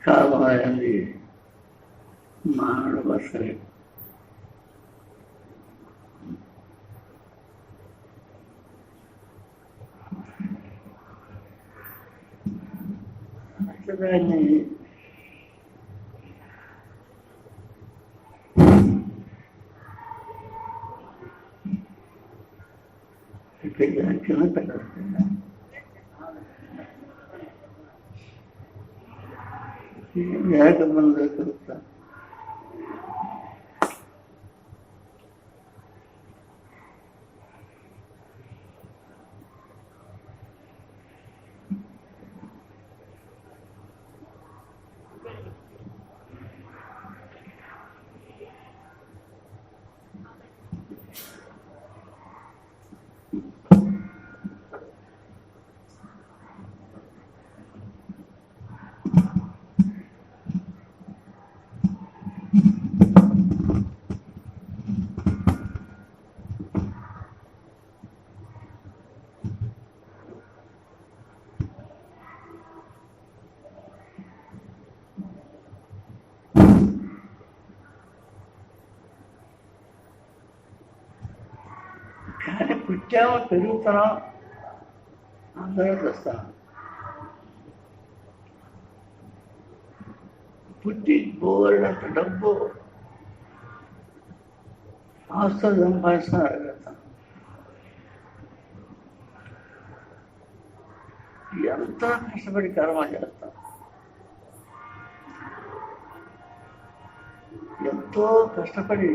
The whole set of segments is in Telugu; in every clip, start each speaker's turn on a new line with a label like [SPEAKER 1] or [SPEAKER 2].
[SPEAKER 1] కాలం అనేది మానవుడు వరుసలే. దాన్ని కింద పెట్టాలి. ఏకబంధ కృత కానీ పుట్టామో పెరుగుతున్నాం, అందరూ వస్తాం. పుట్టి బోరినంత డబ్బు ఆస్తులు సంపాదిస్తున్నారు కదా. ఎంతో కష్టపడి కర్మ చేస్తాం, ఎంతో కష్టపడి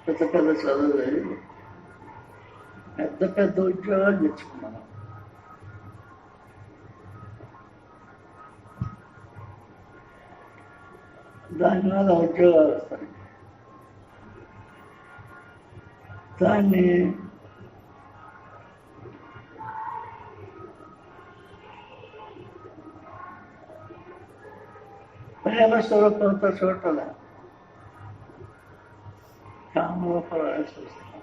[SPEAKER 1] పెద్ద పెద్ద చదువులు, పెద్ద పెద్ద ఉద్యోగాలు తెచ్చుకున్నాను. దానివల్ల ఉద్యోగాలు వస్తాయి. దాన్ని ప్రేమ స్వరూపంతో చూడలే, కామరూపాలు చూస్తాం.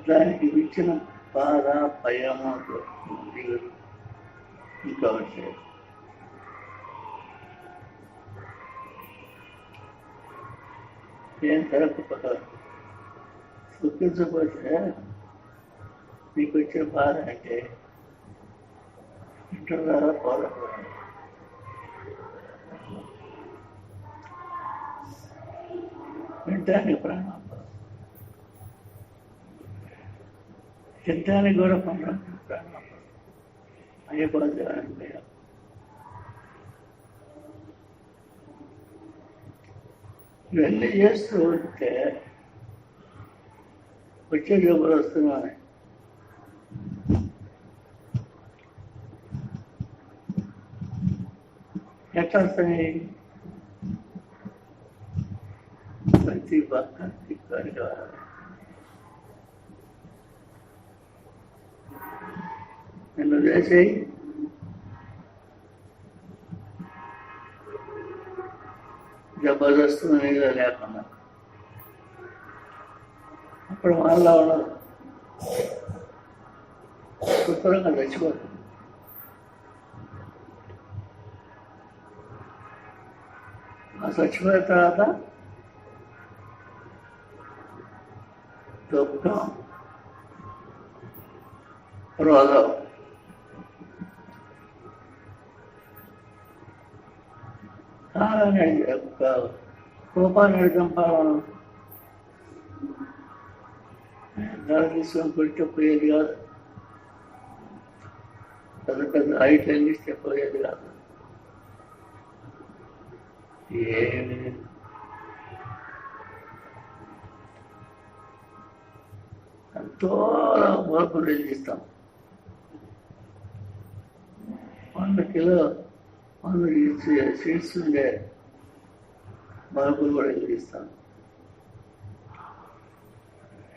[SPEAKER 1] దానికి ఇచ్చిన బాధ, భయము, ఇంకొకటి ఏం జరగకపోతే సుఖించకపోతే నీకు వచ్చిన బాధ అంటే ఇంటున్నారా పోరాడు. వింటానికి ప్రాణం, తింటానికి కూడా ప్రాణం అయిపోతుంది. ఇవన్నీ చేస్తూ ఉంటే వచ్చే జబ్బులు వస్తున్నాయి. ఎట్లా వస్తాయి? ప్రతి భక్తి కావాలి. నిన్ను చేసేయి జబర్దస్త్ అనేది లేకుండా అప్పుడు వాళ్ళ ఉండదు, శుభ్రంగా తెచ్చిపోతుంది. ఆ చచ్చిపోయిన తర్వాత దుఃఖం, క్రోధం, కోపాన్ని చంపాలను ధర తీసుకొని కొట్టి పోయేది కాదు. పెద్ద పెద్ద హైట్ అందిస్తే పోయేది కాదు. ఏమి ఎంతో మార్పులు వెలిగిస్తాం. 100 కిలో 100 సీట్స్ ఉండే మార్పులు కూడా వెలిగిస్తాం.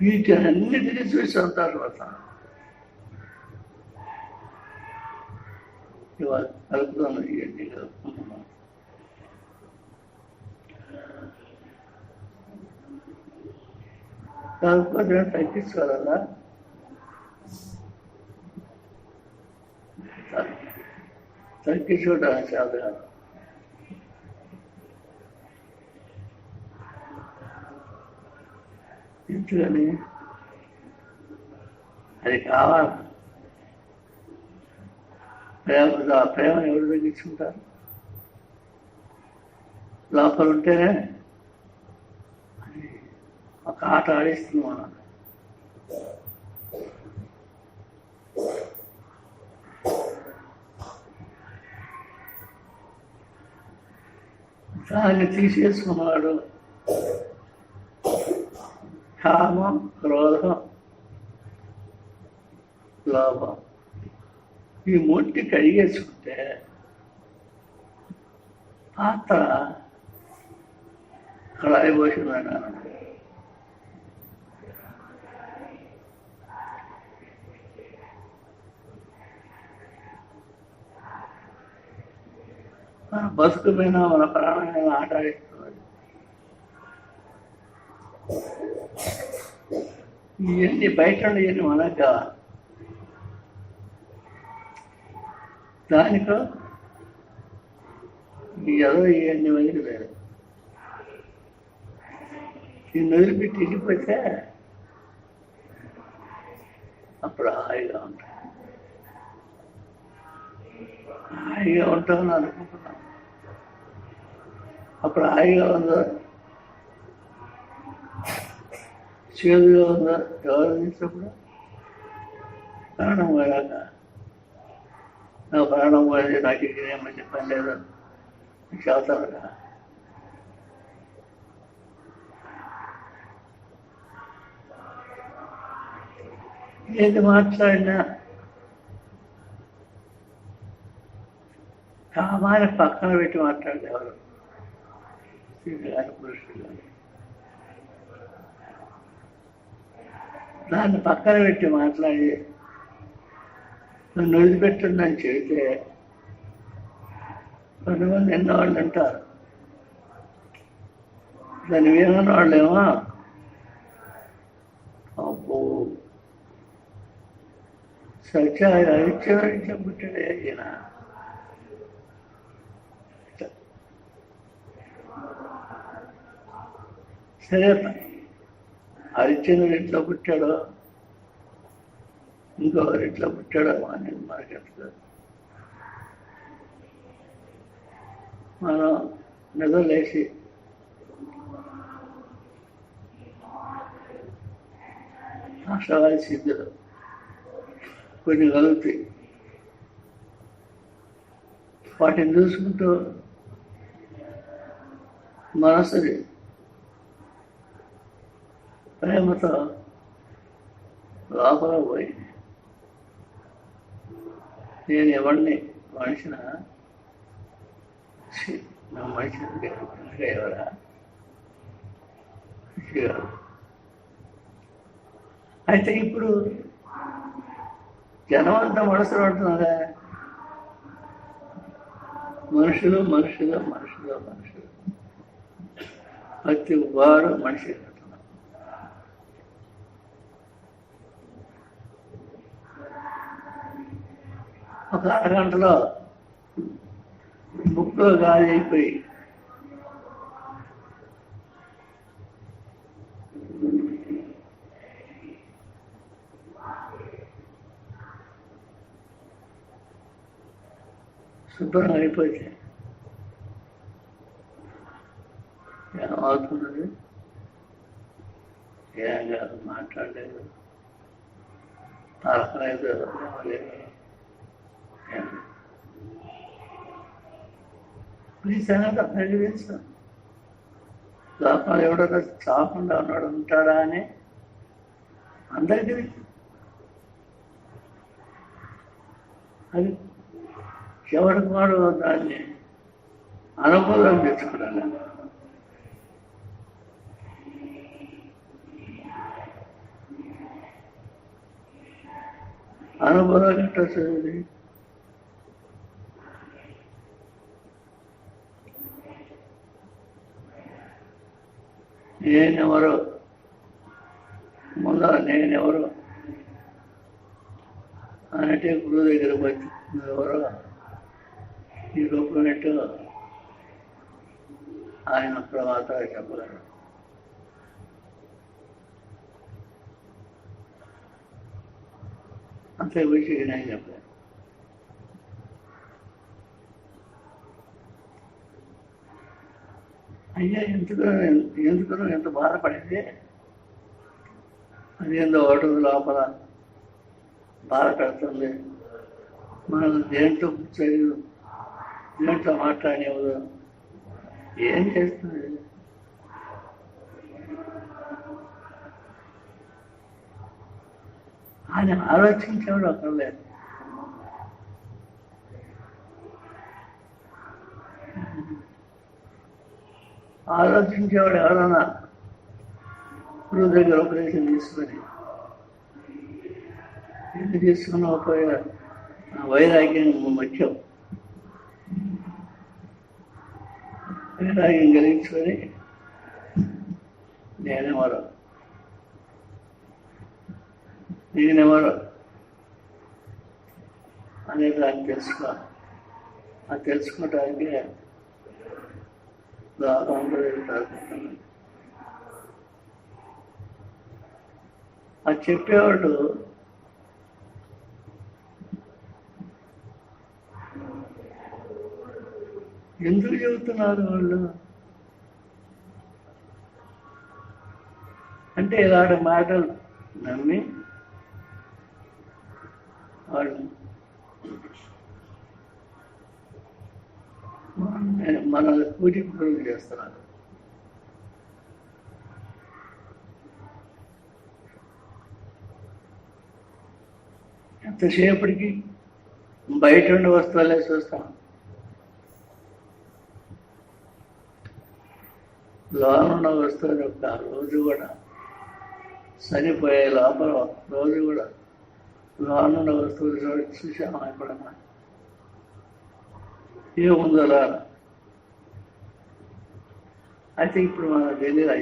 [SPEAKER 1] వీటన్నిటినీ చూసి అంటారు ఇవాళ కలుపుతాను. ఇవన్నీ కలుపుకుంటున్నాం. కాకపోతే తగ్గించుకోవాలా తగ్గించుకోవడం చాలా కాదు. ఎందుకని అది కావాలి. ప్రేమ ఎవరు తగ్గించుకుంటారు? లోపల ఉంటేనే అది ఒక ఆట ఆడిస్తుంది మనం. దాన్ని తీసేసుకున్నాడు. కామం, క్రోధం, లోభం ఈ మూర్తి కడిగేసుకుంటే పాత్ర కళాయి పోసిందని మన బతుకు మీద మన ప్రాణమైన ఆట ఆడిస్తున్నది. ఇవన్నీ బయట ఇవన్నీ మనకు కావాలి. దానికో ఏదో ఇవన్నీ వదిలి లేదు. ఈ వదిలిపెట్టి వెళ్ళిపోతే అప్పుడు హాయిగా ఉంటాయి. హాయిగా ఉంటామని అనుకుంటున్నాం. అప్పుడు హాయిగా ఉందో చేదుగా ఉందో ఎవరు తీసినప్పుడు ప్రాణం పోయాక నా ప్రాణం పోయేది నాకు ఇక్కడేమని చెప్పని లేదు చెబుతాను. ఏది మాట్లాడినా కామాన్ని పక్కన పెట్టి మాట్లాడేవారు స్త్రీలు కానీ పురుషులు కానీ. దాన్ని పక్కన పెట్టి మాట్లాడి నన్ను వదిలిపెట్టుందని చెబితే కొంతమంది ఎన్నోళ్ళు అంటారు. దాన్ని వినని వాళ్ళేమో అబ్బో అరిచేవారింట్లో పుట్టాడే ఈయన. సరే హరిశ్చంద్రుడు ఇంట్లో పుట్టాడో ఇంకొకరింట్లో పుట్టాడో అనేది మనకెట్లేదు. మనం నిద్రలేసి అష్టవారి సిద్ధులు కొన్ని కలుగుతాయి. వాటిని చూసుకుంటూ మనసుని ప్రేమతో లోపల పోయి నేను ఎవరిని మనిషిన నా మనిషిని ఎవరా అయితే ఇప్పుడు జనం అంతా మనసులో అంటున్నారా? మనుషులు మనుషులు మనుషులు మనుషులు ప్రతి వారు మనిషి. ఒక అరగంటలో బుక్లో గాలి అయిపోయి శుభ్రం అయిపోతే ఏమవుతున్నది? ఏం కాదు, మాట్లాడలేదు, తలకలేదు, లేదు. ఈ సంగతి అందరికీ తెలుసు. లోపల ఎవడో చాకుండా ఉన్నాడు ఉంటాడా అని అందరికీ తెలుసు. అది ఎవరికి వాడు దాన్ని అనుభవం తెచ్చుకున్నాను. అనుభవం ఎట్లా వస్తుంది? నేనెవరో నేనెవరు అంటే గురువు దగ్గరకు వచ్చి నువ్వెవరో ఈ రూపం ఎట్టు ఆయన అక్కడ మాత్రమే చెప్పగలరు. అంతే వచ్చి నేను చెప్పాను. అయ్యా ఎందుకు ఎంత బాధపడింది, అదేందో ఒకటి లోపల బాధ పెడుతుంది, మనం దేంట్లో కూర్చొని దేంట్లో మాట్లాడేవాడు ఏం చేస్తుంది. ఆయన ఆలోచించేవాడు అక్కడ లేదు. ఆలోచించేవాడు ఎవరన్నా గురువు దగ్గర ఉపదేశం తీసుకొని ఎందుకు తీసుకున్న వైరాగ్యం ముఖ్యం. వైరాగ్యం కలిగించుకొని నేనెవరో నేనెవరో అనేది దాన్ని తెలుసుకోవాలి. అది తెలుసుకోవటానికి అది చెప్పేవాడు ఎందుకు చెబుతున్నారు వాళ్ళు అంటే ఇలాంటి మాటలు నమ్మి వాళ్ళు మన పూజ గురువు చేస్తున్నారు. ఎంతసేపటికి బయట ఉండే వస్తువులే చూస్తాం, లోనున్న వస్తువుల యొక్క రోజు కూడా చనిపోయే లోపల రోజు కూడా లోనున్న వస్తువులు చూసామా ఎప్పుడన్నా ఏముందో రాను. అయితే ఇప్పుడు మనకు తెలియదు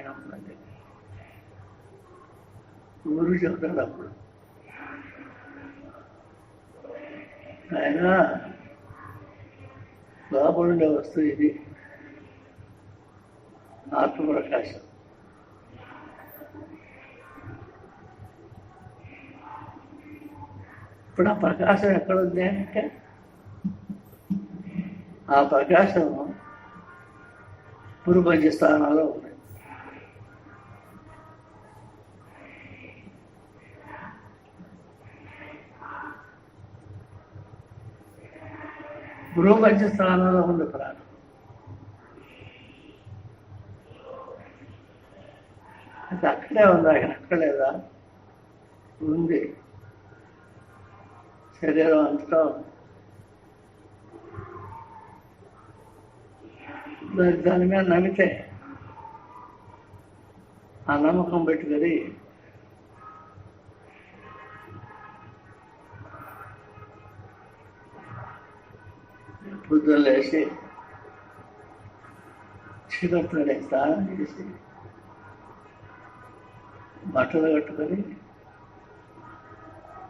[SPEAKER 1] ఏముందండి. గురువు చెప్తాడు అప్పుడు, ఆయన లోపల ఉండే వస్తువు ఇది ఆత్మప్రకాశం. ఇప్పుడు ఆ ప్రకాశం ఎక్కడుంది అంటే ఆ ప్రకాశం పురుపంచ స్థానాల్లో ఉంది. పురుపంచ స్థానంలో ఉంది ప్రాణం. అది అక్కడే ఉంది, ఆయన అక్కడలేదా ఉంది. శరీరం అంతటా ఉంది. దాని మీద నమ్మితే ఆ నమ్మకం పెట్టుకొని పొద్దున్న లేచి చీకట్లోనే స్నానం చేసి బట్టలు కట్టుకొని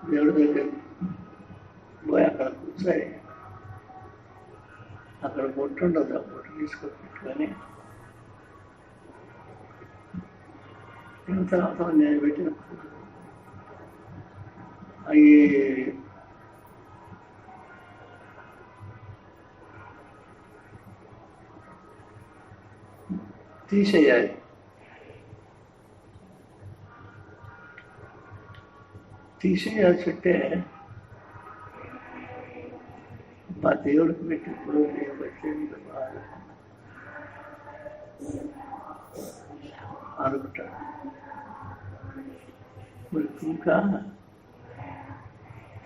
[SPEAKER 1] దేవుడి దగ్గర పోయి అక్కడ కూర్చొని అక్కడ బొట్టు ఉండదు, ఆ బొట్టు తీసుకొని పెట్టుకొని తర్వాత నేను పెట్టిన అవి తీసేయాలి. తీసేయాల్సి ఉంటే మా దేవుడికి పెట్టినప్పుడు నేను పెట్టేది బాగా అనుకుంటాను. మరి ఇంకా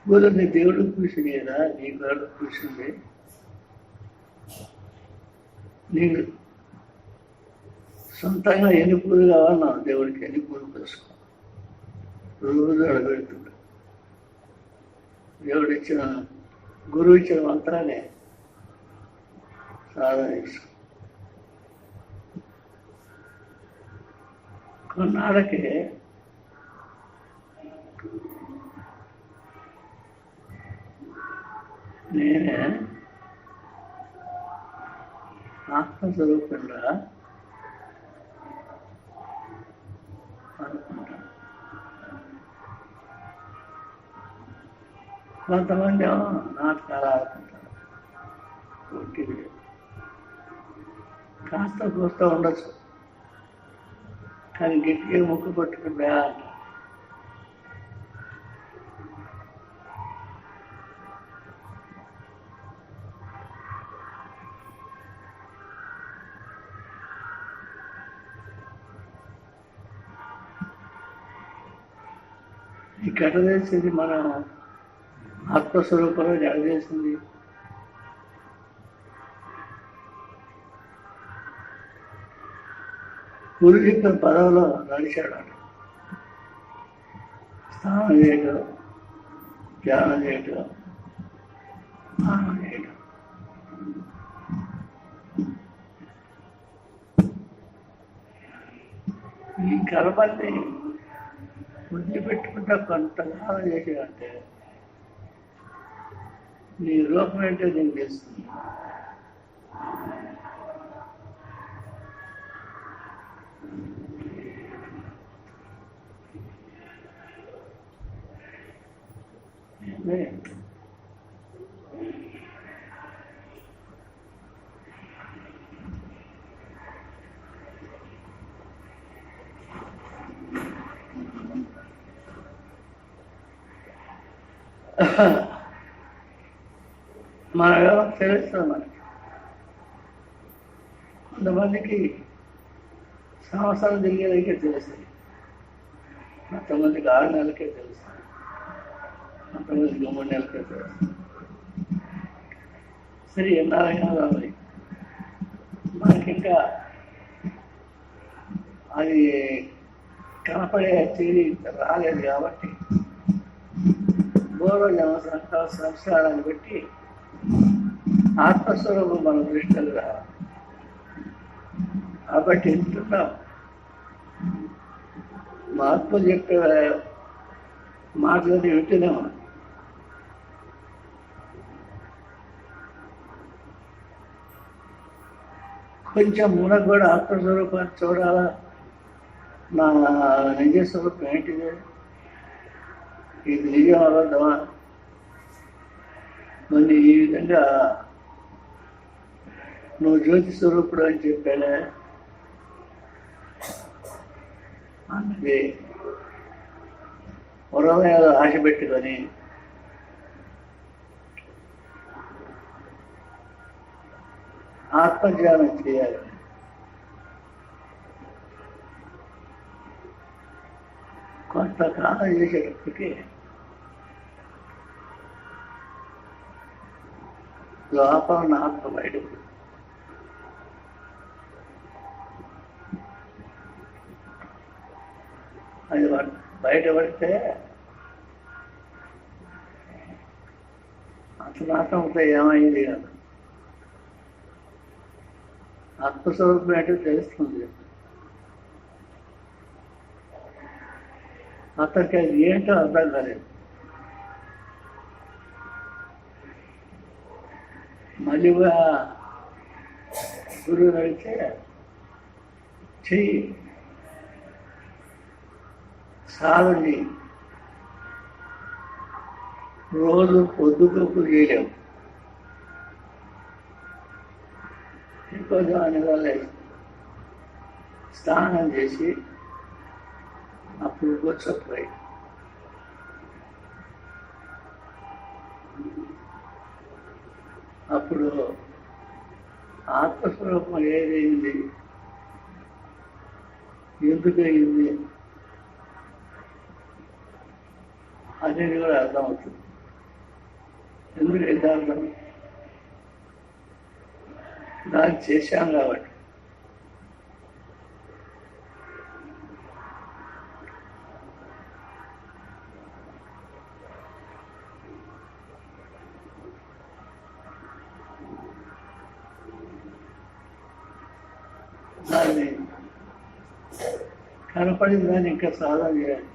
[SPEAKER 1] పూలని దేవుడికి కూర్చుని కదా నీ దేవుడికి కూర్చుంది, నీకు సొంతంగా ఎన్ని పూలు కావాలన్నా దేవుడికి ఎన్ని పూలు కోసుకో, రోజు అడగడుతుంటాడు. దేవుడు ఇచ్చిన గురువు ఇచ్చిన మంత్రాన్ని సాధన చేసుకో. కొన్నాళ్ళకి నేనే ఆత్మస్వరూపంగా అనుకుంటాను. కొంతమంది ఏమో నాటకాలు ఆడుకుంటారు. ఒట్టిది కాస్త కూస్తా ఉండొచ్చు, కానీ గట్టిగా ముక్కు పట్టుకుని బే అంటారు. ఈ కథ చేసేది మనం ఆత్మస్వరూపంలో జడచేసింది. గురు చెప్పిన పదవిలో నడిచాడు. స్నానం చేయటం, ధ్యానం చేయటం, స్నానం చేయటం. ఈ కర్మల్ని వదిలిపెట్టుకుంటా కొంతకాలం చేసేదంటే నీ రూపం ఏంటో నీకు తెలుస్తుంది. మన వ్యవస్థ తెలుస్తుంది మనకి. కొంతమందికి సంవత్సరం తిరిగేదానికే తెలుస్తుంది, కొంతమందికి 6 నెలలకే తెలుస్తుంది, కొంతమందికి 3 నెలలకే తెలుస్తుంది. సరే, ఎన్నారైనా రావాలి. మనకి ఇంకా అది కనపడే తీరి రాలేదు కాబట్టి పూర్వజన్మ సంస్కారాన్ని బట్టి ఆత్మస్వరూపం మన దృష్టిలో రావాలి. కాబట్టి వింటున్నాం. మహాత్ములు చెప్పే మాటలని వింటూనే ఉన్నాం. కొంచెం మనకు కూడా ఆత్మస్వరూపాన్ని చూడాలా, నా నిజస్వరూపం ఏంటిది, ఇది నిజం అబద్ధమా, మరి ఈ విధంగా నువ్వు జ్యోతి స్వరూపుడు అని చెప్పాడే అన్నది హృదయంలో ఆశ పెట్టుకొని ఆత్మజ్ఞానం చేయాలి. కొంతకాలం చేసేటప్పటికీ లోపల ఉన్న ఆత్మ బయటకు అది బయటపడితే అసలు ఆత్మతో ఏమైంది కాదు, ఆత్మస్వరూపం ఏంటో తెలుస్తుంది. అతనికి అది ఏంటో అర్థం కాలేదు. మళ్ళీ గురువు అడిగితే చెయ్యి, సాధన చెయ్యి. రోజు పొద్దుగూకులు చేయలేము, ఇంకో దానివల్ల స్నానం చేసి అప్పుడు కూర్చోపోయి అప్పుడు ఆత్మస్వరూపం ఏదైంది, ఎందుకయింది అనేది కూడా అర్థమవుతుంది. ఎందుకైతే అర్థం, దాన్ని చేశాం కాబట్టి. దాన్ని కనపడిన దాన్ని ఇంకా సాధన చేయాలి.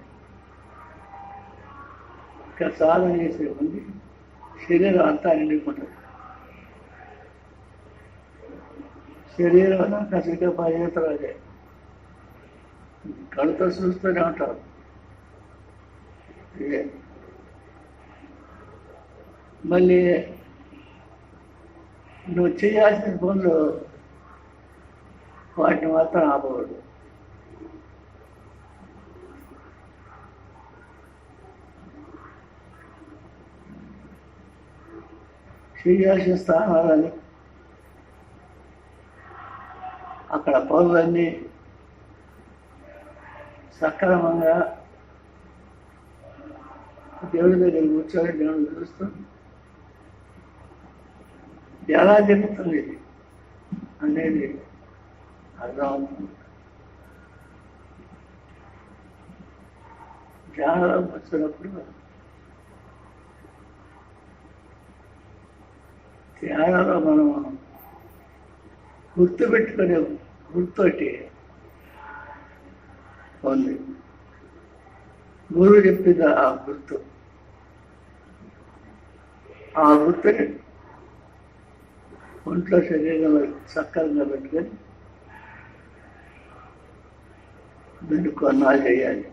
[SPEAKER 1] ఇంకా సాధన చేసే ఉంది శరీరం అంతా నిండుకుంటుంది. శరీరం కసిగా పరిగెత్తరు. అదే కళ్ళతో చూస్తూనే ఉంటారు. ఇదే మళ్ళీ నువ్వు చేయాల్సిన పనులు వాటిని మాత్రం ఆపకూడదు. చేయాల్సిన స్థానాలని అక్కడ పనులన్నీ సక్రమంగా దేవుడి దగ్గర కూర్చొని దేవుడు చూస్తూ ఎలా జరుగుతుంది అనేది అర్థమవుతుంది. ధ్యానం వచ్చినప్పుడు ధ్యానంలో మనం గుర్తుపెట్టుకునే గుర్తోటి ఉంది. గురువు చెప్పింది ఆ గుర్తు. ఆ గుర్తుని ఒంట్లో శరీరంలో సక్రంగా పెట్టుకొని దాన్ని కొన్నాళ్ళు చేయాలి.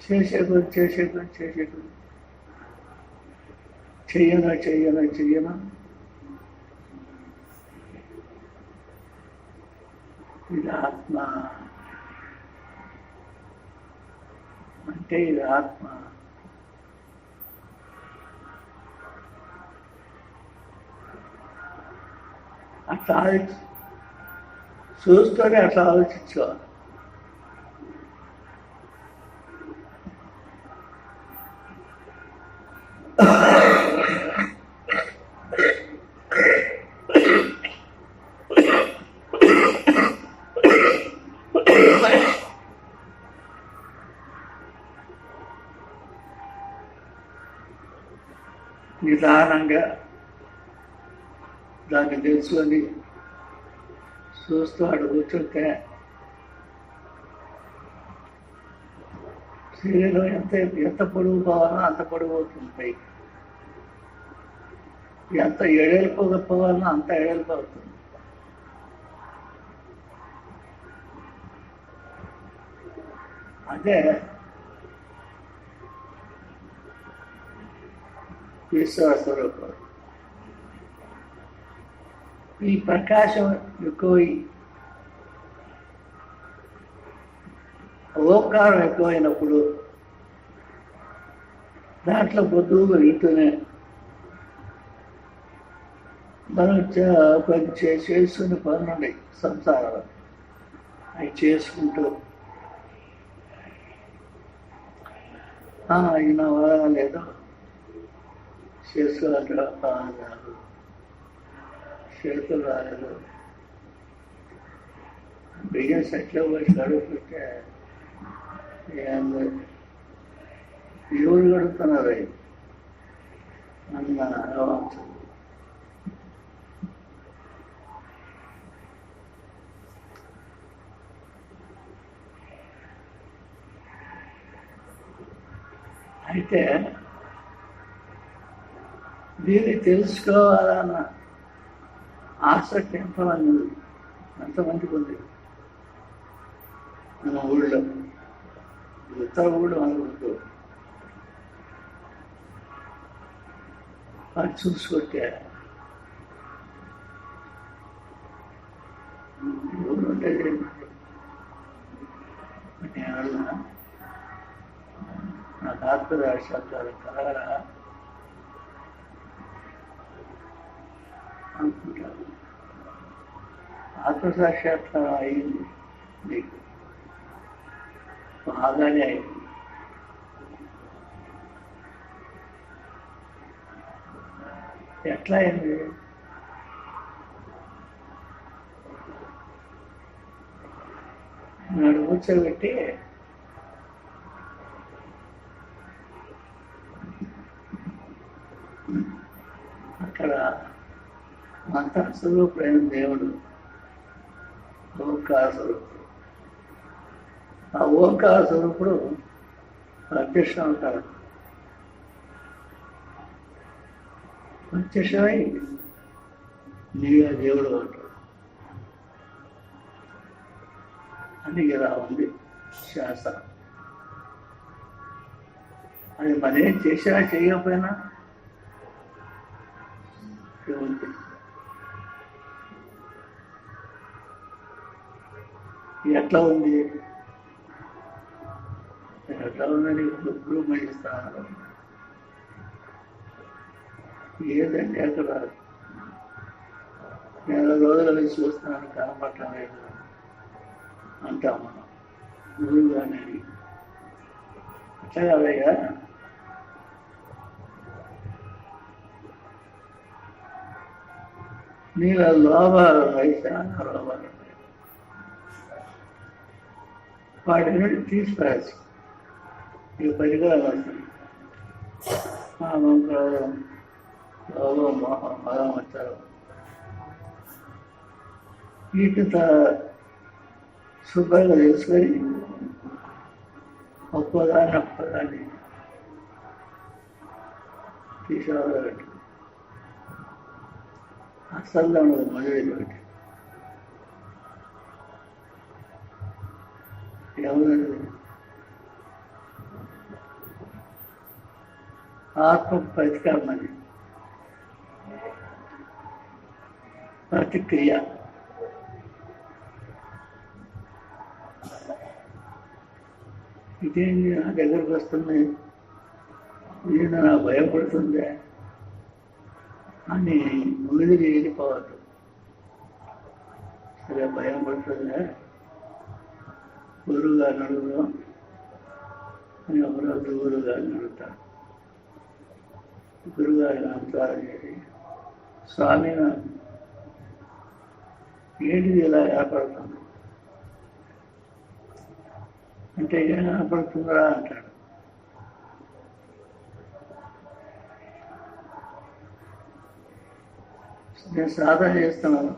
[SPEAKER 1] చేసే కొద్ది చెయ్యను ఇది ఆత్మ అంటే ఇది ఆత్మ. అట్లా చూస్తూనే అట్లా ఆలోచించుకోవాలి. నిదానంగా దాన్ని తెలుసుకొని చూస్తూ అటు కూర్చుంటే శరీరం ఎంత పొడుగు పోవాలో అంత పొడుగు అవుతుంది పైకి. ఎంత ఎడలిపోవాలన్నా అంత ఎడలిపోతుంది. అదే ఈశ్వర స్వరూపం. ఈ ప్రకాశం ఎక్కువ, ఓంకారం ఎక్కువైనప్పుడు దాంట్లో పొద్దుగా వెళ్తూనే మనం కొంచెం చేసుకునే పనులు ఉన్నాయి సంసారంలో. అవి చేసుకుంటూ అయిన వల్ల లేదో చేసుకోవాలి. రాదు, చేతులు రాలేదు, బియ్యం సెట్లో పోయి కడుగుతుంటే ఎవరు కడుగుతున్నారు అన్న అనుభవం. అయితే దీన్ని తెలుసుకోవాలన్న ఆసక్తి ఎంతమందికి ఉంది మన ఊళ్ళో. ఇతర ఊళ్ళో అనుకుంటూ అది చూసుకుంటే ఊళ్ళో ఉండేది నాకు ఆత్మరాశాలు కలగరా అనుకుంటారు. ఆత్మసాక్షాత్కారం అయింది నీకు, బాగానే అయింది. ఎట్లా అయింది? నాడు కూర్చోబెట్టి అక్కడ మంత్ర స్వరూపుడైన దేవుడు ఓంకార స్వరూపుడు. ఆ ఓంకార స్వరూపుడు ప్రత్యక్షం అంటారు. ప్రత్యక్షమై నీవే దేవుడు అంటాడు. అని ఇలా ఉంది శాస్త్రం. అది మరేం చేసినా చేయకపోయినా ఉంది. ఎట్లా ఉంది? ఎట్లా ఉందని ఇప్పుడు మళ్ళిస్తాను. ఏదండి అక్కడ 4 రోజుల నుంచి చూస్తున్నాను కనపడటం లేదు అంటాం మనం గురువు అనేది. అట్లా కాదయ్యా, నీలో లోపాలు వైశాఖ లోపాలు వాటిని తీసుకురాసి ఈ పరికరాలు వస్తుంది. క్రోధం, లోభం, మోహం, మదం వచ్చారు. వీటితో శుభ్రంగా చేసుకొని ఒక్కోదాన్ని తీసుకోవాలి. అసలు ఉండదు మళ్ళీ ఒకటి ఎవరు ఆత్మ ప్రతికరణ, ప్రతిక్రియ. ఇదేంటి నా దగ్గరకు వస్తుంది, ఇది నా భయపడుతుంది అని ముందుకు వెళ్ళిపోవద్దు. సరే భయం పడుతుందా, గురువు గారిని అడుగుదాం అని ఒకరోజు గురువు గారిని అడుగుతాను. గురువుగారి నమస్కారం చేసి, స్వామి ఏంటిది ఇలా ఏర్పడుతుంది అంటే, ఏం ఏర్పడుతుందా అంటాడు. నేను సాధన చేస్తున్నాను,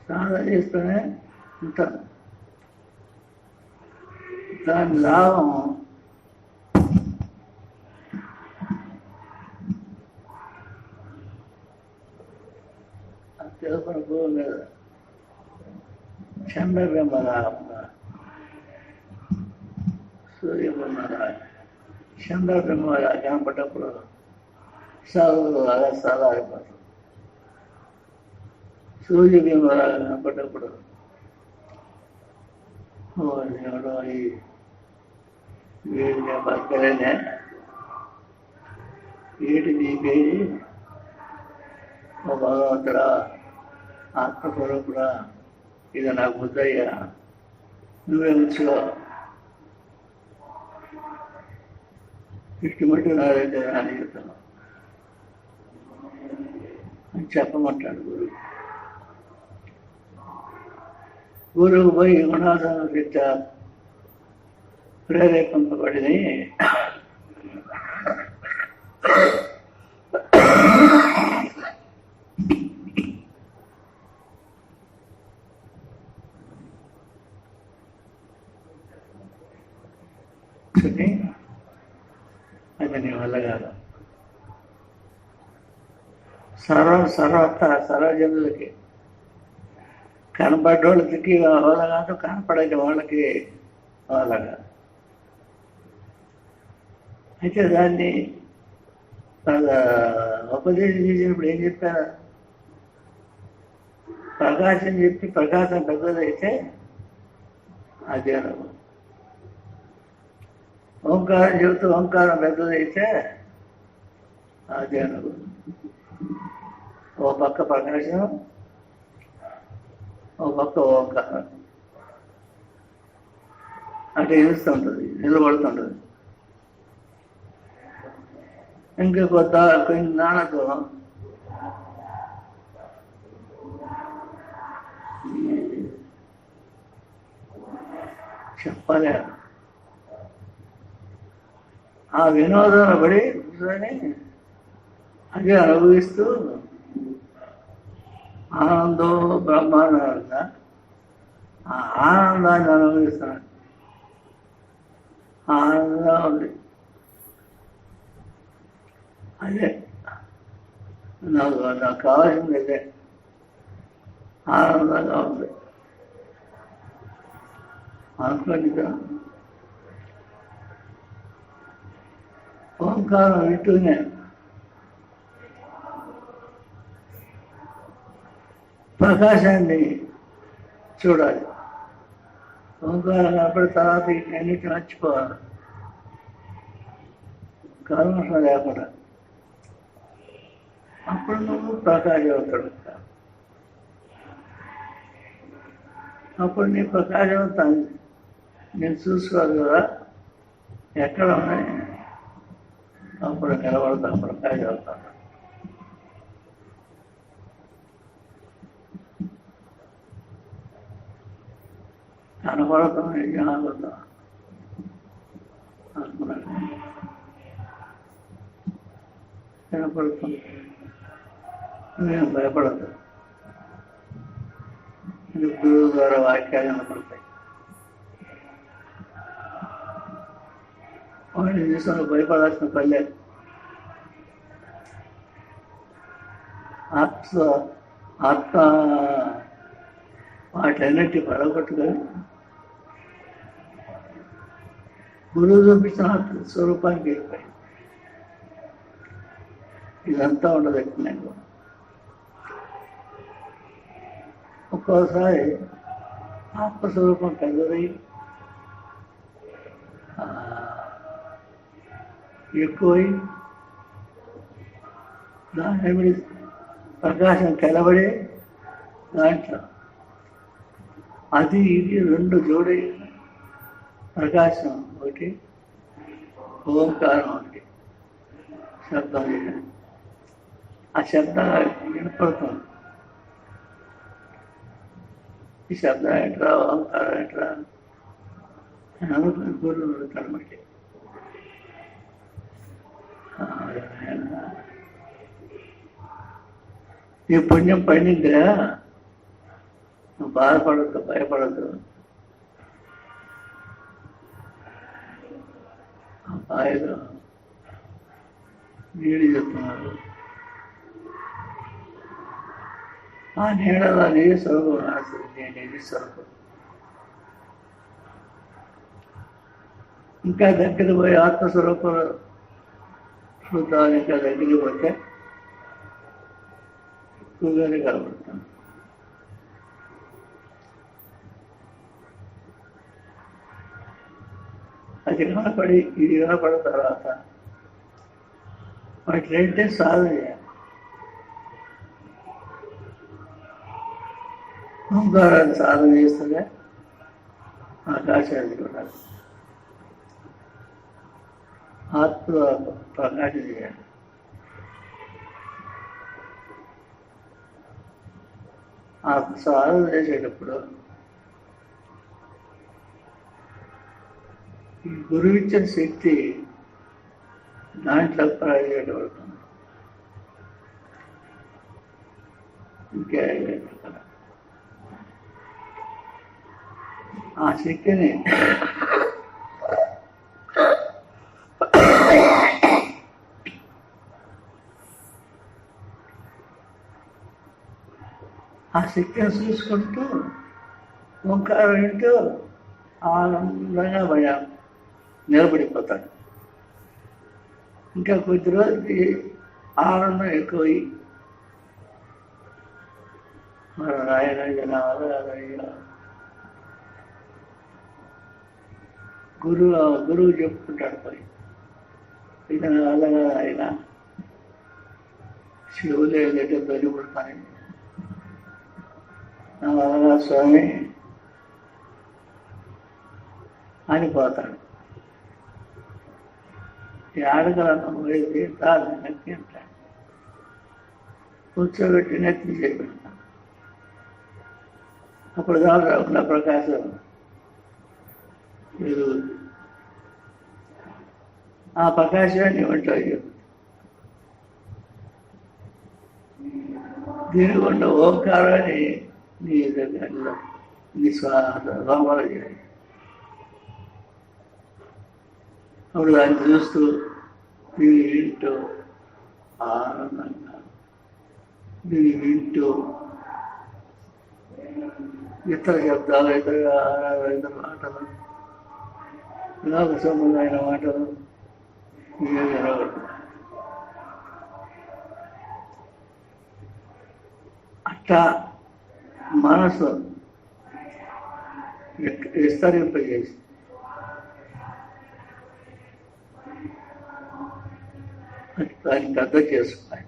[SPEAKER 1] సాధన చేస్తూనే ఉంటాను. దాని లాభం తెలుపుకు లేదు. చంద్రబింబలాగా, సూర్యబింబలా, చంద్రబింబలా కనపడ్డప్పుడు చాలా అయిపోతుంది. సూర్యబింబలా కనపడ్డప్పుడు దేవుడు ఈ వీడిని బతకలేనే, వీటి దీపేది ఓ భగవంతుడా, ఆత్మస్వరూపుడా, ఇది నాకు బుద్ధయ్యా, నువ్వే ఉంచుకో, ఇష్టమట్టు నా దగ్గర అని చెప్తాను అని చెప్పమంటాడు గురువు. గురువు పోయి గుణాసన రీత్యా ప్రేరేపింపబడి అది నీ వల్ల కాదు. సర్వజనులకి కనపడ్డోళ్ళకి వాళ్ళ కాదు, కనపడే వాళ్ళకి వాళ్ళ కాదు. అయితే దాన్ని ఉపదేశం చేసినప్పుడు ఏం చెప్పారు? ప్రకాశం చెప్పి ప్రకాశం పెద్దదైతే అది అనుభవం. ఓంకారం చెబుతూ ఓంకారం పెద్దదైతే అది అనుభవం. ఓ పక్క ప్రకాశం, ఓ పక్క ఓంకారం అంటే నిలుస్తుంటుంది, నిలబడుతుంటుంది. ఇంకా కొన్ని నాన్నకు చెప్పాలి. ఆ వినోదం పడి కూర్చొని అదే అనుభవిస్తూ ఆనందో బ్రహ్మాండంగా ఆ ఆనందాన్ని అనుభవిస్తున్నాడు. ఆనందంగా ఉంది. అదే నాకు కావాల్సింది అదే, ఆనందంగా ఉంది అనుకోండి. ఓంకారం వింటూనే ప్రకాశాన్ని చూడాలి. ఓంకారం కనపడిన తర్వాత అన్నిటి మర్చిపోవాలి, కల్మషం లేకుండా. అప్పుడు నువ్వు ప్రకాశవంతుడు. అప్పుడు నీ ప్రకాశవంతాన్ని నేను చూసుకోవాలి కదా, ఎక్కడ ఉన్నాయి, అప్పుడు నిలబడతాను, ప్రకాశవంతాను. కనపడతాం జ్ఞానపడతాం అనుకున్నాను. కనపడుతుంది, నేను భయపడదు. గురువు ద్వారా వాక్యాలు కనపడతాయి. వాడిని చూసిన భయపడాల్సిన పల్లె. ఆత్మ వాటన్నిటి పడగొట్టుకొని గురువు చూపించిన ఆత్మ స్వరూపానికి వెళ్ళిపోయి ఇదంతా ఉండదు. నేను ఒక్కోసారి ఆత్మస్వరూపం పెద్దదై ఎక్కువై దాని ప్రకాశం కలబడే దాంట్లో అది ఇది రెండు జోడై ప్రకాశం ఒకటి, ఓంకారం ఒకటి, శబ్దం. ఆ శబ్దం వినపడుతుంది. ఈ శబ్దం ఏంట్రా, ఓంకారం ఏంట్రా అని అనుకుని గురువు అడుగుతాడు. మళ్ళీ నీ పుణ్యం పడిందిరా, నువ్వు బాధపడద్దు, భయపడద్దు. ఆయన నీళ్ళు చెప్తున్నారు. ఆ నీడలో నీ స్వరూపం రాస్తుంది, నేను ఇది స్వరూపం. ఇంకా దగ్గర పోయి ఆత్మస్వరూపం చూద్దాం. ఇంకా దగ్గరికి పోతే ఎక్కువగానే కనబడతాను. అది కనపడి ఇది కనపడిన తర్వాత వాటి రెండే సాధన చేయాలి. ఓంకారాన్ని సాధన చేస్తుందే ఆకాశాన్ని చూడాలి, ఆత్మ ప్రకాశం చేయాలి. ఆ సాధన చేసేటప్పుడు ఈ గురువు ఇచ్చిన శక్తి దాంట్లో ప్రవేశపడుతుంది. ఇంకే ఆ శక్తిని చూసుకుంటూ ఓంకారం వింటూ ఆనందంగా భయం నిలబడిపోతాడు. ఇంకా కొద్ది రోజులకి ఆనందం ఎక్కువై మరి రాయన జనాలు గురువు చెప్పుకుంటాడు. పోయి ఇతను అలాగా ఆయన శివులు ఏదైతే బలిపడతాను నా వలన స్వామి అనిపోతాడు. ఈ ఆడగలను పోయి తాను నెత్తి అంటాడు, కూర్చోబెట్టి నెత్తి చేపెడతాను. అప్పుడు దాని ఉన్న ప్రకాశం మీరు ఆ ప్రకాశాన్ని ఉంటాయి. దీని కొండ ఓంకారాన్ని నీ దగ్గర నీ స్వామలు చేయాలి. అప్పుడు దాన్ని చూస్తూ దీన్ని వింటూ ఆనందంగా దీన్ని వింటూ ఇతర శబ్దాలు ఇతర మాటలు నాకు సంబంధమైన మాటలు ఇవే వినబడుతుంది. అట్లా మనసు విస్తరింపజేసి దాన్ని పెద్ద చేసుకున్నాయి.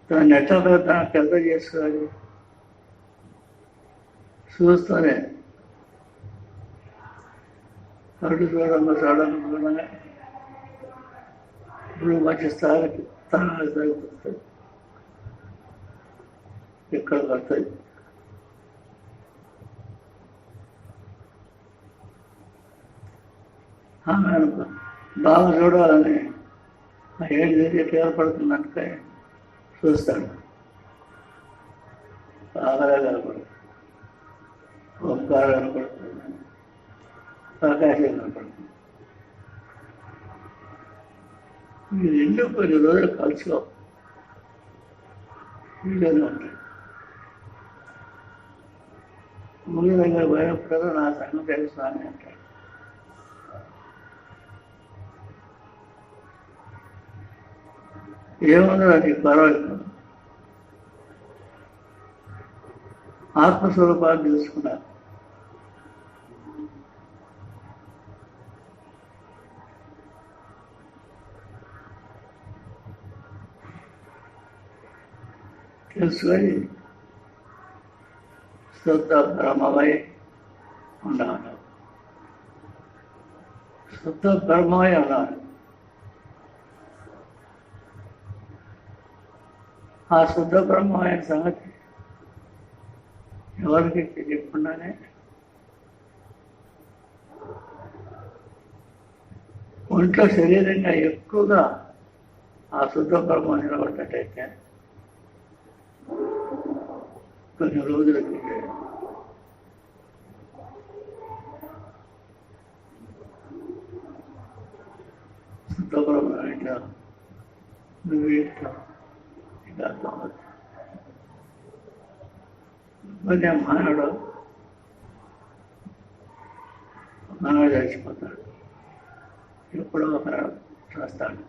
[SPEAKER 1] దాన్ని ఎట్లా పెద్ద చేసుకోవాలి? చూస్తూనే అటు చూడంగా ఇప్పుడు మంచి స్థాయికి స్థానాలు తగ్గుతాయి, ఎక్కడ పడతాయి. బాగా చూడాలని ఆ ఏడు జరిగి ఏర్పడుతుందంటే చూస్తాడు, బాగా కనపడుతుంది, ఓంకారం కనపడుతుంది, ఆకాశం కనపడుతుంది. ఈ రెండు కొన్ని రోజులు కలుసుకో వీళ్ళనే ఉంటాయి. మూడు దగ్గర పోయినప్పుడు నా సంగతి తెలుస్తాను అంటాడు. ఏముందో అది పర్వాలేదు, ఆత్మస్వరూపాన్ని తెలుసుకున్నారు. తెలుసుకొని శుద్ధ బ్రహ్మమై ఉండాలి, శుద్ధ బ్రహ్మమై ఉండాలి. ఆ శుద్ధ బ్రహ్మమైన సంగతి ఎవరికి తెలియకుండానే ఒంట్లో శరీరంగా ఎక్కువగా ఆ శుద్ధ బ్రహ్మ నిలబడ్డట్టయితే కొన్ని రోజులకి శుద్ధ బ్రహ్మ ఇట్లా నువ్వు ఇట్లా మానవుడు చచ్చిపోతాడు, ఎప్పుడో ఒకనాడు చేస్తాడు.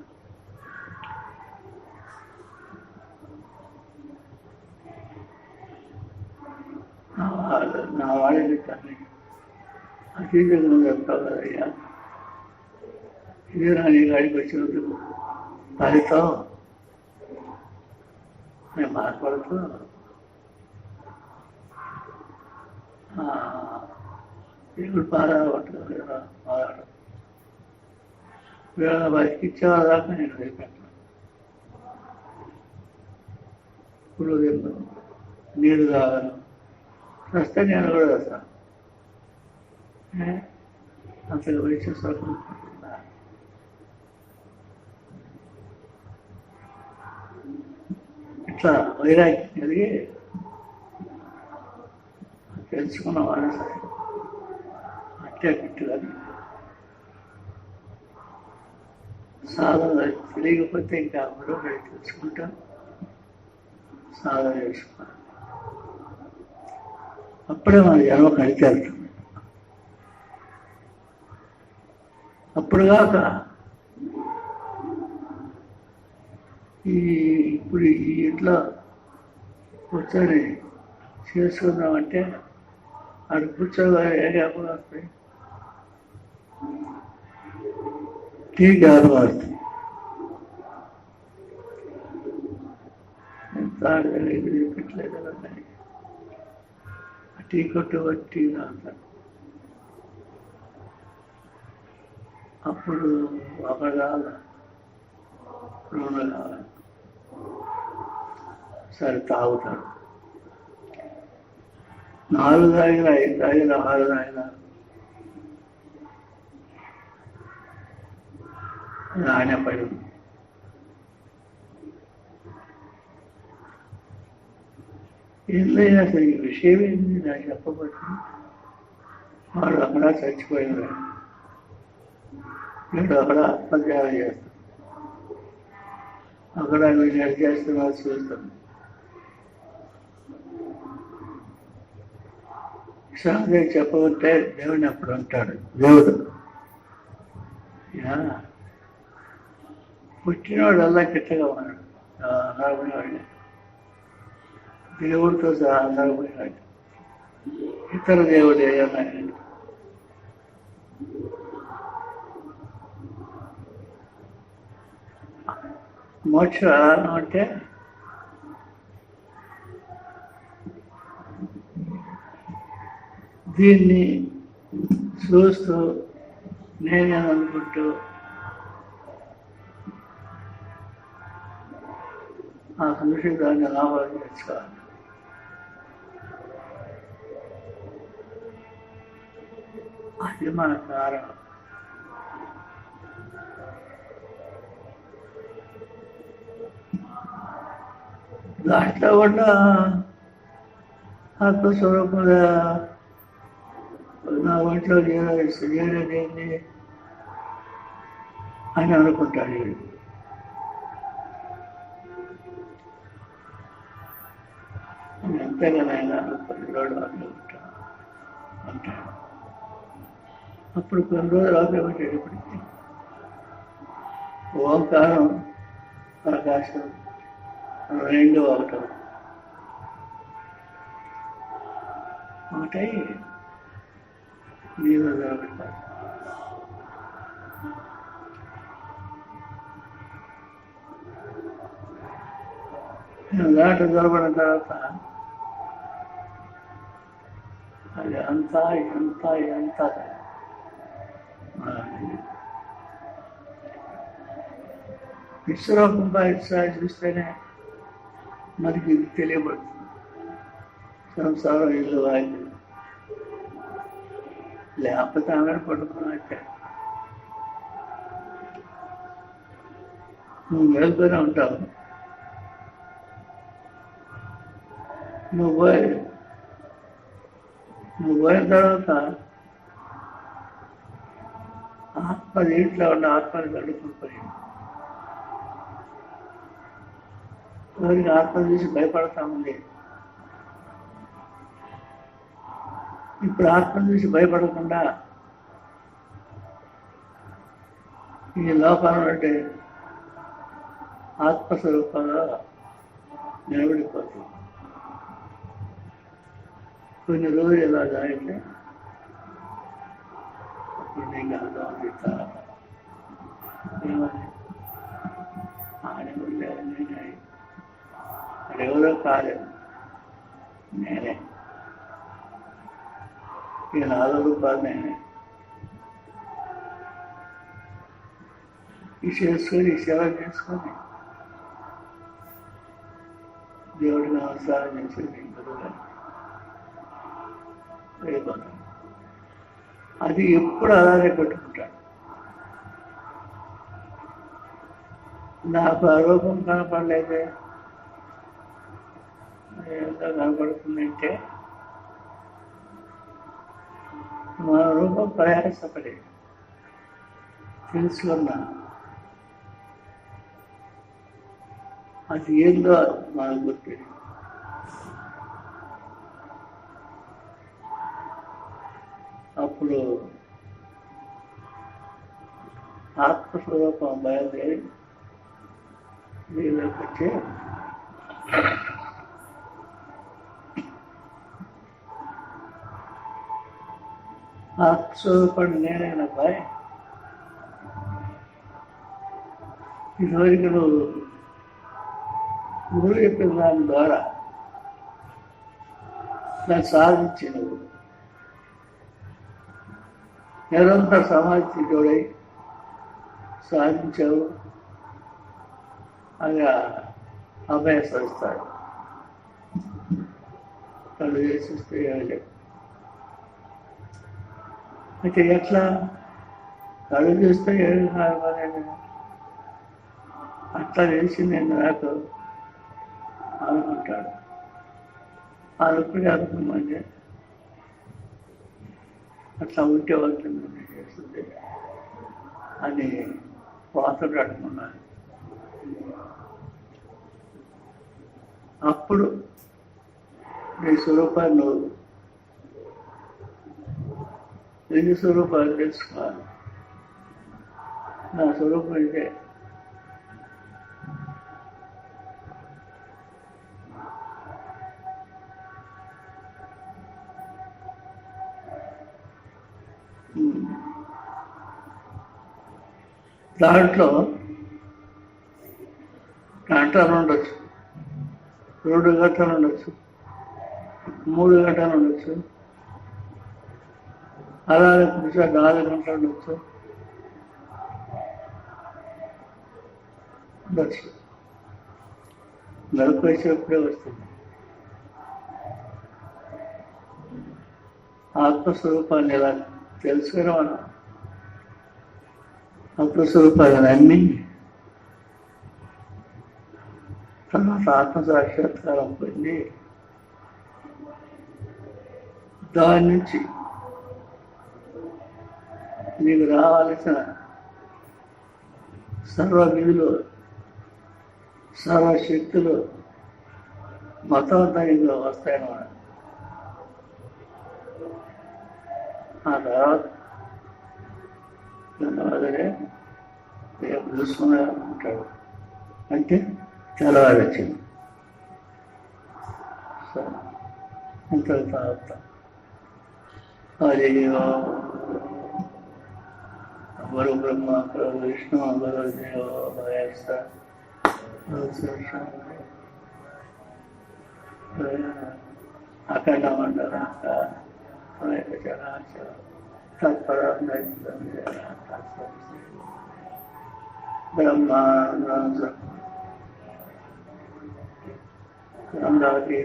[SPEAKER 1] నా వాళ్ళని కానీ అతీతంగా నువ్వు చెప్తావు కదయ్యా, ఇది నా నీ గాడికి వచ్చినందుకు ఫలితం నేను బాధపడుతూ ఇప్పుడు బాధపడుతుంది కదా, బాధపడదు. వీళ్ళ బతికిచ్చేవాళ్ళ దాకా నేను రేపెట్టాను. ఇప్పుడు నీళ్ళు తాగను, వస్తే నేను కూడా వేస్తాను. అంతగా వయసు సరుకుంటుందా? ఇట్లా వైరాగ్యం కలిగి తెలుసుకున్న వాళ్ళు సరే అట్టే గిట్టుదని సాధన తెలియకపోతే ఇంకా మరొకటి తెలుసుకుంటాం, సాధన చేసుకున్నాం. అప్పుడే మన జన్మ కలికెళ్తుంది. అప్పుడుగాక ఇప్పుడు ఈ ఇంట్లో కూర్చొని చేసుకుందామంటే అక్కడ కూర్చోగా ఏ జ్ఞాపకం వస్తాయి? టీ జ్ఞాపకం వస్తుంది. ఇది చెప్పట్లేదు కదా, టీ కొట్టు టీ తాగుతాడు. అప్పుడు ఒక కావాలి, రెండు కావాలి, సరే తాగుతాడు. 4 తాగిన 5 తాగిన 6 తాగిన నాణ్యపడి ఏదైనా సరే ఈ విషయం ఏంటి నాకు చెప్పబట్టి వాడు అక్కడ చచ్చిపోయినాడు, వీడు అక్కడ ఆత్మత్యాగం చేస్తాడు, అక్కడ వీళ్ళు ఎడ్ చేస్తున్నారు చూస్తాను. శాంతి చెప్పబట్టే దేవుని అప్పుడు అంటాడు దేవుడు, పుట్టినవాడు అలా కిట్టగా ఉన్నాడు, నరబడివాడు దేవుడితో సహా నరబడివాడు, ఇతర దేవుడు ఏదైనా మోక్షం ఎలా అంటే దీన్ని చూస్తూ నేనే అనుకుంటూ ఆ మనిషి దాన్ని లాభాలు తెచ్చుకోవాలి. అది మన కారణం. దాంట్లో కూడా ఆత్మస్వరూపంగా నా ఒంట్లో చేయలేదేంటి అని అనుకుంటాడు వీడు. ఎంతగానైనా 10 రోజులు ఆపేఉంటా అంటాడు. అప్పుడు కొన్ని రోజులు ఆపేటప్పటికి ఓంకారం ప్రకాశం రెండు ఒకటై నీరు నిలబెడతారు. దాంట్లో నిలబడిన తర్వాత అది అంతా విశ్వరూపం చూస్తేనే మనకి ఇది తెలియబడుతుంది. సంసారం ఇల్లు వాళ్ళు లేకపోతే ఆమె పడుకున్నట్టే నువ్వు వెళ్తూనే ఉంటావు. నువ్వు పోయిన తర్వాత ఆత్మ ఇంట్లో ఉన్న ఆత్మని కడుక్కుని పోయింది. ఎవరికి ఆత్మ చూసి భయపడతా ఉంది. ఇప్పుడు ఆత్మ చూసి భయపడకుండా ఈ లోకంలో అంటే ఆత్మస్వరూపంగా నిలబడిపోతుంది. కొన్ని రోజులు ఎలా జాయితే అప్పుడు నీకు అర్థం ఇస్తాను నేనే అదెవరో కాలేదు, నేనే. ఈ 4 రూపాయలు నేనే ఈ చేసుకొని సేవ చేసుకొని దేవుడికి నమస్కారం చేసి వెళ్ళిపోతాను. అది ఎప్పుడు అలాగే పెట్టుకుంటాడు. నాకు ఆ రూపం కనపడలేదే, ఎంత కనపడుతుందంటే మన రూపం ప్రయాసపడి తెలుసుకున్నా అది ఏందో మనకు గుర్తు. అప్పుడు ఆత్మస్వరూపం బయలుదేరి వీళ్ళకి వచ్చి ఆత్మస్వరూపాన్ని నేనైనా బాయ్ ఇదివరకు నువ్వు గురువు చెప్పిన దాని ద్వారా దాన్ని సాధించి నువ్వు నిరంతర సమాధి జోడై సాధించావు అని అభయసరిస్తాడు. కళ్ళు చేసిస్తే అయితే ఎట్లా కళ్ళు చూస్తే ఏడు కాదు అట్లా తెలిసి నేను నాకు అనుకుంటాడు. అనుకుని అనుకున్నామంటే అట్లా ఉంటే అవుతుంది చేస్తుంది అని వార్తలు కట్టుకున్నాను. అప్పుడు నీ స్వరూపాన్ని నిజ స్వరూపాన్ని తెలుసుకోవాలి. నా స్వరూపం ఇదే. దాంట్లో గంటలు ఉండొచ్చు, 2 గంటలు ఉండొచ్చు, 3 గంటలు ఉండొచ్చు, అలాగే పురుష 4 గంటలు ఉండొచ్చు. మెలకు వచ్చేప్పుడే వస్తుంది. ఆత్మస్వరూపాన్ని ఎలా తెలుసుకుని మనం ఆత్మస్వరూపాన్ని నమ్మి తర్వాత ఆత్మసాక్షాత్కారం పొంది దాని నుంచి నీకు రావాల్సిన సర్వ విధులు, సర్వశక్తులు మొత్తం అంతా నీకు వస్తాయన్నమాట. ఆ తర్వాత అదే రేపు చూసుకునే ఉంటాడు అంటే తెల్లవారు వచ్చింది. సరే ఇంత తర్వాత అది గురు బ్రహ్మ గురు విష్ణు గురు దేవో మహేశ్వర అఖండ మండల బ్రహ్మాండ